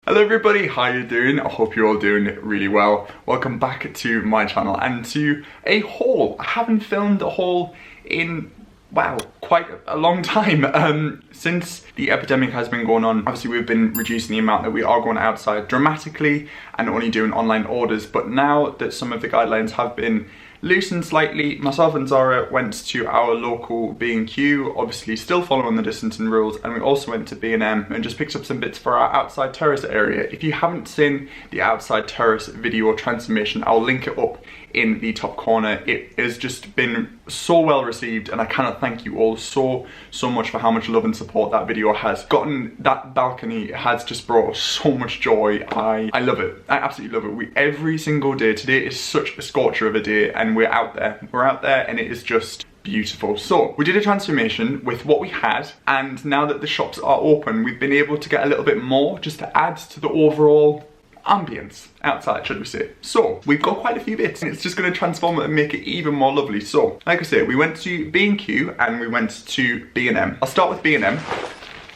Hello everybody, how you doing? I hope you're all doing really well. Welcome back to my channel and to a haul. I haven't filmed a haul in, wow, quite a long time. Since the epidemic has been going on, obviously we've been reducing the amount that we are going outside dramatically and only doing online orders. But now that some of the guidelines have been loosened slightly, myself and Zara went to our local B&Q, obviously still following the distancing rules, and we also went to B&M and just picked up some bits for our outside terrace area. If you haven't seen the outside terrace video transformation, I'll link it up in the top corner. It has just been so well received and I cannot thank you all so much for how much love and support that video has gotten. That balcony has just brought so much joy. I love it. I absolutely love it. Every single day, today is such a scorcher of a day and we're out there and it is just beautiful. So we did a transformation with what we had, and now that the shops are open, we've been able to get a little bit more just to add to the overall ambience outside, should we say. So we've got quite a few bits and it's just going to transform it and make it even more lovely. So like I say, we went to B&Q and we went to B&M. I'll start with B&M.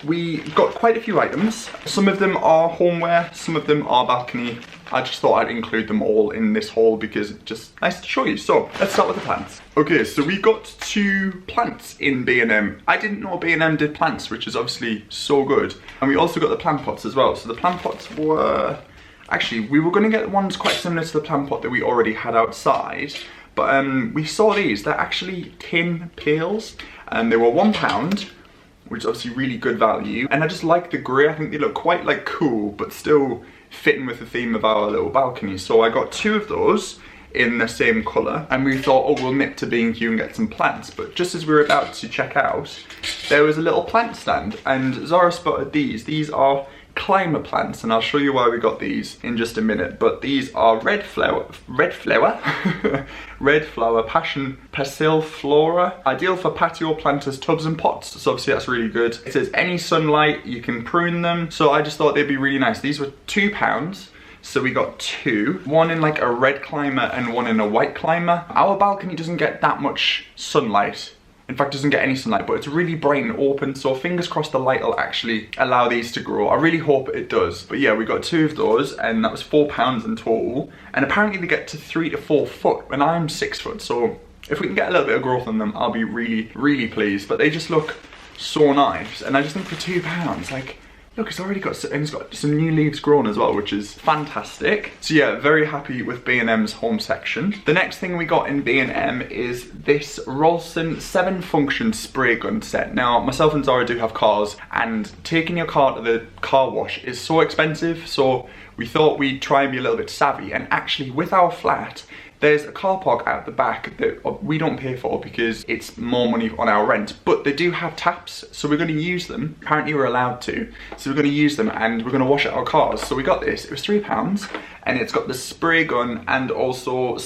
We got quite a few items. Some of them are homeware, some of them are balcony. I just thought I'd include them all in this haul because it's just nice to show you. So let's start with the plants. Okay, so we got 2 plants in B&M. I didn't know B&M did plants, which is obviously so good. And we also got the plant pots as well. So the plant pots were, actually, we were going to get ones quite similar to the plant pot that we already had outside. But we saw these, they're actually tin pails and they were £1, which is obviously really good value. And I just like the grey. I think they look quite like cool, but still fitting with the theme of our little balcony. So I got 2 of those in the same colour and we thought, oh, we'll nip to B&Q and get some plants. But just as we were about to check out, there was a little plant stand and Zara spotted these. These are climber plants and I'll show you why we got these in just a minute. But these are red flower passion passiflora, ideal for patio planters, tubs and pots. So obviously that's really good. It says any sunlight you can prune them, so I just thought they'd be really nice. These were £2, so we got 2, one in like a red climber and one in a white climber. Our balcony doesn't get that much sunlight. In fact, doesn't get any sunlight, but it's really bright and open, so fingers crossed the light will actually allow these to grow. I really hope it does. But yeah, we got 2 of those and that was £4 in total. And apparently they get to 3 to 4 foot and I'm 6 foot, so if we can get a little bit of growth on them, I'll be really pleased. But they just look so nice, and I just think for £2, like, look, it's already got, and it's got some new leaves grown as well, which is fantastic. So yeah, very happy with B&M's home section. The next thing we got in B&M is this Rolson 7-function spray gun set. Now, myself and Zara do have cars, and taking your car to the car wash is so expensive, so we thought we'd try and be a little bit savvy. And actually, with our flat, there's a car park out the back that we don't pay for because it's more money on our rent, but they do have taps, so we're going to use them. Apparently we're allowed to, so we're going to use them and we're going to wash out our cars. So we got this, it was £3 and it's got the spray gun and also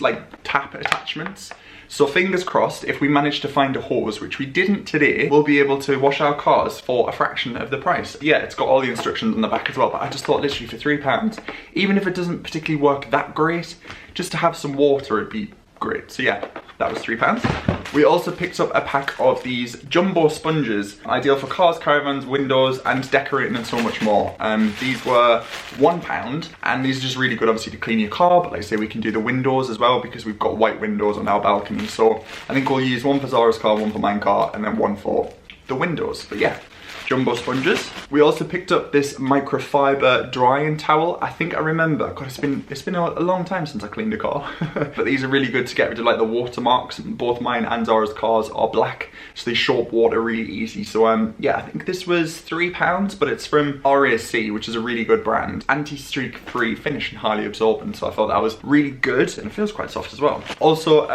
like tap attachments. So fingers crossed, if we manage to find a hose, which we didn't today, we'll be able to wash our cars for a fraction of the price. Yeah, it's got all the instructions on the back as well, but I just thought literally for £3, even if it doesn't particularly work that great, just to have some water would be great. So yeah, that was £3. We also picked up a pack of these jumbo sponges, ideal for cars, caravans, windows, and decorating and so much more. These were £1, and these are just really good, obviously, to clean your car, but like I say, we can do the windows as well because we've got white windows on our balcony. So I think we'll use one for Zara's car, one for my car, and then one for the windows. But yeah, jumbo sponges. We also picked up this microfiber drying towel. I think I remember, God, it's been a long time since I cleaned a car. But these are really good to get rid of like the watermarks. Both mine and Zara's cars are black, so they show up water really easy. So yeah, I think this was £3, but it's from RAC, which is a really good brand. Anti-streak free finish and highly absorbent, so I thought that was really good, and it feels quite soft as well. Also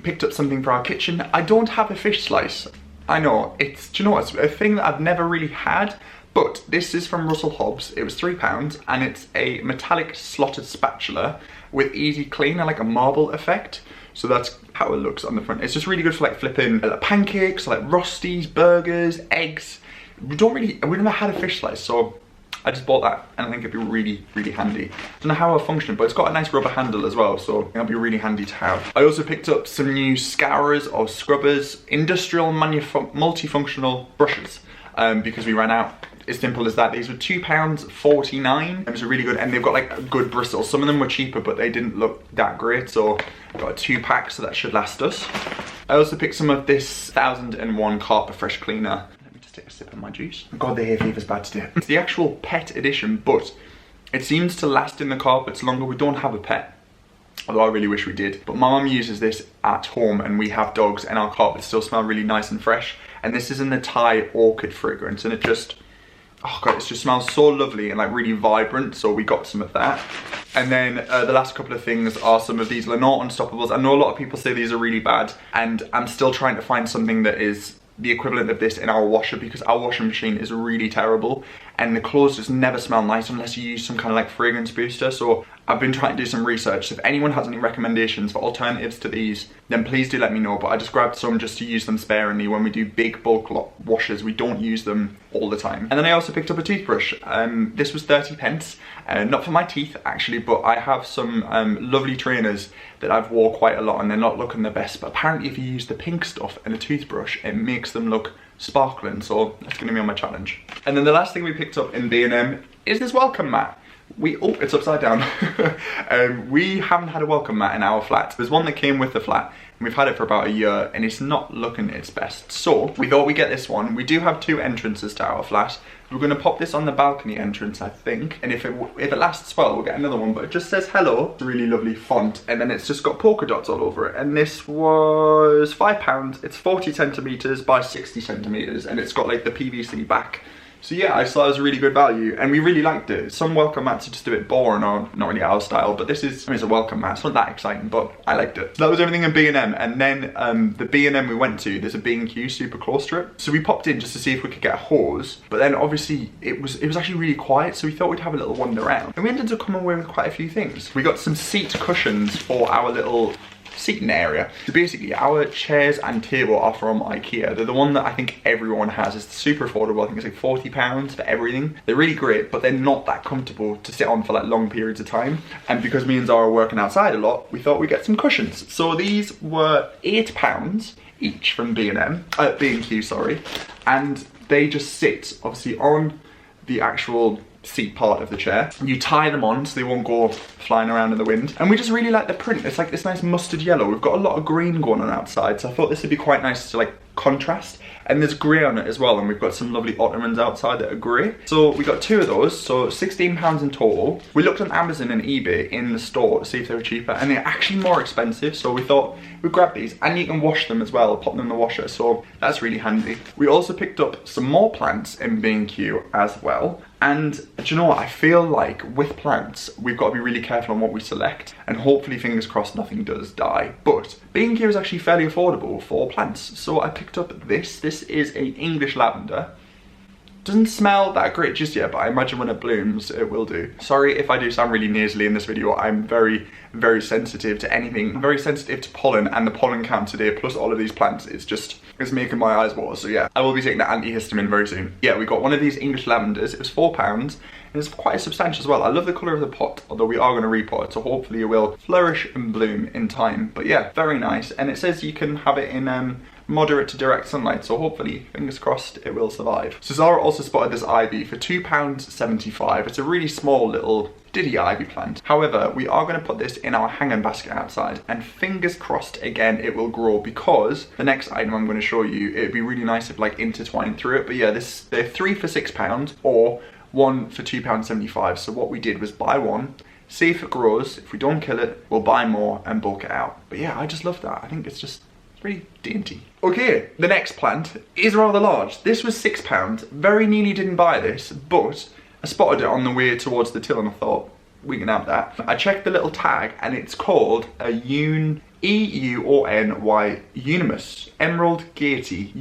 picked up something for our kitchen. I don't have a fish slice. I know, do you know what, it's a thing that I've never really had, but this is from Russell Hobbs. It was £3 and it's a metallic slotted spatula with easy clean and like a marble effect. So that's how it looks on the front. It's just really good for like flipping like pancakes, like roasties, burgers, eggs. We never had a fish slice, so I just bought that and I think it'd be really handy. I don't know how it'll function, but it's got a nice rubber handle as well, so it'll be really handy to have. I also picked up some new scourers or scrubbers, industrial multifunctional brushes, because we ran out. as simple as that. These were £2.49. It was really good, and they've got like good bristles. Some of them were cheaper, but they didn't look that great, so I got a 2-pack, so that should last us. I also picked some of this 1001 Carpet Fresh Cleaner. Let me just take a sip of my juice. God, the hay fever's bad today. It's the actual pet edition, but it seems to last in the carpets longer. We don't have a pet, although I really wish we did. But my mum uses this at home, and we have dogs, and our carpets still smell really nice and fresh. And this is in the Thai orchid fragrance, and it just, oh god, it just smells so lovely and like really vibrant, so we got some of that. And then the last couple of things are some of these Lenore Unstoppables. I know a lot of people say these are really bad, and I'm still trying to find something that is the equivalent of this in our washer, because our washing machine is really terrible and the clothes just never smell nice unless you use some kind of like fragrance booster. So I've been trying to do some research. So if anyone has any recommendations for alternatives to these, then please do let me know. But I just grabbed some just to use them sparingly. When we do big bulk washes, we don't use them all the time. And then I also picked up a toothbrush. This was 30p, not for my teeth actually, but I have some lovely trainers that I've wore quite a lot and they're not looking the best. But apparently if you use the pink stuff in a toothbrush, it makes them look sparkling, so that's going to be on my challenge. And then the last thing we picked up in B&M is this welcome mat. Oh, it's upside down. We haven't had a welcome mat in our flat. There's one that came with the flat, and we've had it for about a year, and it's not looking its best. So we thought we'd get this one. We do have 2 entrances to our flat. We're going to pop this on the balcony entrance, I think, and if it lasts well, we'll get another one. But it just says hello, really lovely font, and then it's just got polka dots all over it. And this was £5. It's 40 centimeters by 60 centimeters, and it's got like the PVC back. So yeah, I thought it was a really good value, and we really liked it. Some welcome mats are just a bit boring or not really our style, but this is, I mean, it's a welcome mat. It's not that exciting, but I liked it. So that was everything in B&M, and then the B&M we went to, there's a B&Q super close to it. So we popped in just to see if we could get a hose, but then obviously it was actually really quiet, so we thought we'd have a little wander around. And we ended up coming away with quite a few things. We got some seat cushions for our little seating area. So basically our chairs and table are from IKEA. They're the one that I think everyone has. It's super affordable. I think it's like £40 for everything. They're really great, but they're not that comfortable to sit on for like long periods of time. And because me and Zara are working outside a lot, we thought we'd get some cushions. So these were £8 each from B&Q, sorry. And they just sit obviously on the actual seat part of the chair. You tie them on so they won't go flying around in the wind. And we just really like the print. It's like this nice mustard yellow. We've got a lot of green going on outside, so I thought this would be quite nice to like contrast. And there's grey on it as well, and we've got some lovely ottomans outside that are grey. So we got 2 of those, so £16 in total. We looked on Amazon and eBay in the store to see if they were cheaper, and they're actually more expensive, so we thought we'd grab these. And you can wash them as well, pop them in the washer, so that's really handy. We also picked up some more plants in B&Q as well. And do you know what, I feel like with plants, we've got to be really careful on what we select, and hopefully, fingers crossed, nothing does die. But B&Q is actually fairly affordable for plants, so I picked up this. This is a English lavender. Doesn't smell that great just yet, but I imagine when it blooms, it will do. Sorry if I do sound really nasally in this video. I'm very, very sensitive to anything. I'm very sensitive to pollen, and the pollen count today, plus all of these plants, it's making my eyes water. So yeah, I will be taking the antihistamine very soon. Yeah, we got one of these English lavenders. It was £4, and it's quite substantial as well. I love the colour of the pot, although we are going to repot it, so hopefully it will flourish and bloom in time. But yeah, very nice. And it says you can have it in moderate to direct sunlight, so hopefully, fingers crossed, it will survive. So Zara also spotted this ivy for £2.75. It's a really small little diddy ivy plant. However, we are going to put this in our hanging basket outside, and fingers crossed again it will grow, because the next item I'm going to show you, it'd be really nice if like intertwined through it. But yeah, they're 3 for £6 or 1 for £2.75. So what we did was buy one, see if it grows. If we don't kill it, we'll buy more and bulk it out. But yeah, I just love that. I think it's just pretty dainty. Okay, the next plant is rather large. This was £6. Very nearly didn't buy this, but I spotted it on the way towards the till and I thought, we can have that. I checked the little tag and it's called a E-U-O-N-Y Unimus Emerald Gaiety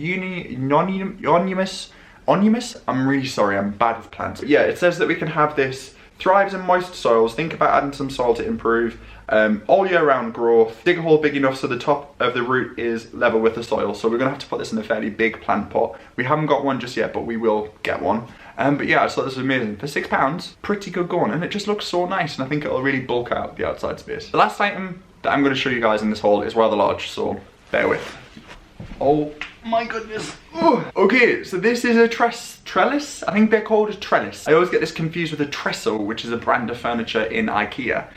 Onimus. I'm really sorry, I'm bad with plants. But yeah, it says that we can have this. Thrives in moist soils. Think about adding some soil to improve. All year round growth. Dig a hole big enough so the top of the root is level with the soil. So we're gonna have to put this in a fairly big plant pot. We haven't got one just yet, but we will get one. But yeah, I just thought this was amazing. For £6, pretty good going, and it just looks so nice, and I think it'll really bulk out the outside space. The last item that I'm gonna show you guys in this haul is rather large, so bear with. Oh my goodness. Ugh. Okay, so this is a trellis. I think they're called a trellis. I always get this confused with a trestle, which is a brand of furniture in IKEA.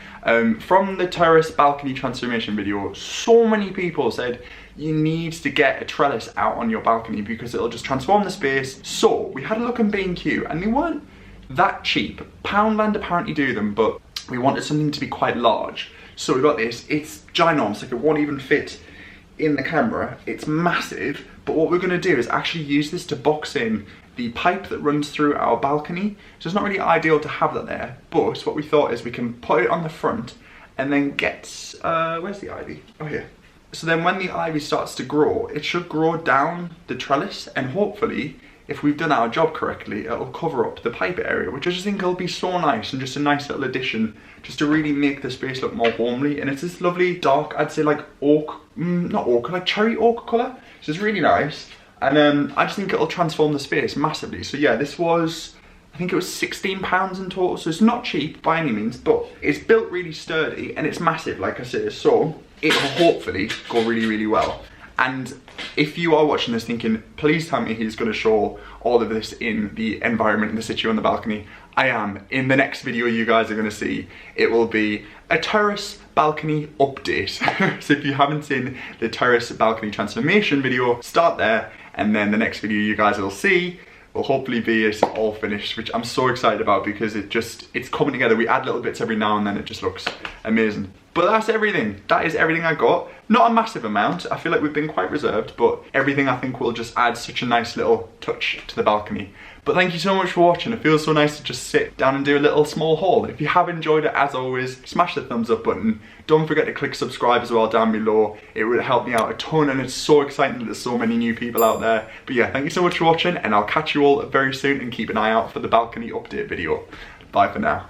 From the terrace balcony transformation video, so many people said you need to get a trellis out on your balcony because it'll just transform the space. So we had a look on B&Q and they weren't that cheap. Poundland apparently do them, but we wanted something to be quite large. So we got this. It's ginormous, like it won't even fit in the camera. It's massive, but what we're going to do is actually use this to box in the pipe that runs through our balcony. So it's not really ideal to have that there, but what we thought is we can put it on the front and then get, where's the ivy? Oh, here. So then when the ivy starts to grow, it should grow down the trellis, and hopefully, if we've done our job correctly, it'll cover up the pipe area, which I just think will be so nice and just a nice little addition just to really make the space look more homely. And it's this lovely dark, I'd say like oak, not oak, like cherry oak colour. So it's really nice. And I just think it'll transform the space massively. So yeah, this was, I think it was £16 in total. So it's not cheap by any means, but it's built really sturdy and it's massive, like I say. So it will hopefully go really, really well. And if you are watching this thinking, please tell me he's going to show all of this in the environment in the situ on the balcony, I am. In the next video you guys are going to see, it will be a terrace balcony update. So if you haven't seen the terrace balcony transformation video, start there, and then the next video you guys will see will hopefully be it's all finished, which I'm so excited about because it's coming together. We add little bits every now and then, it just looks amazing. But that's everything. That is everything I got. Not a massive amount. I feel like we've been quite reserved, but everything I think will just add such a nice little touch to the balcony. But thank you so much for watching. It feels so nice to just sit down and do a little small haul. If you have enjoyed it, as always, smash the thumbs up button. Don't forget to click subscribe as well down below. It would help me out a ton, and it's so exciting that there's so many new people out there. But yeah, thank you so much for watching, and I'll catch you all very soon, and keep an eye out for the balcony update video. Bye for now.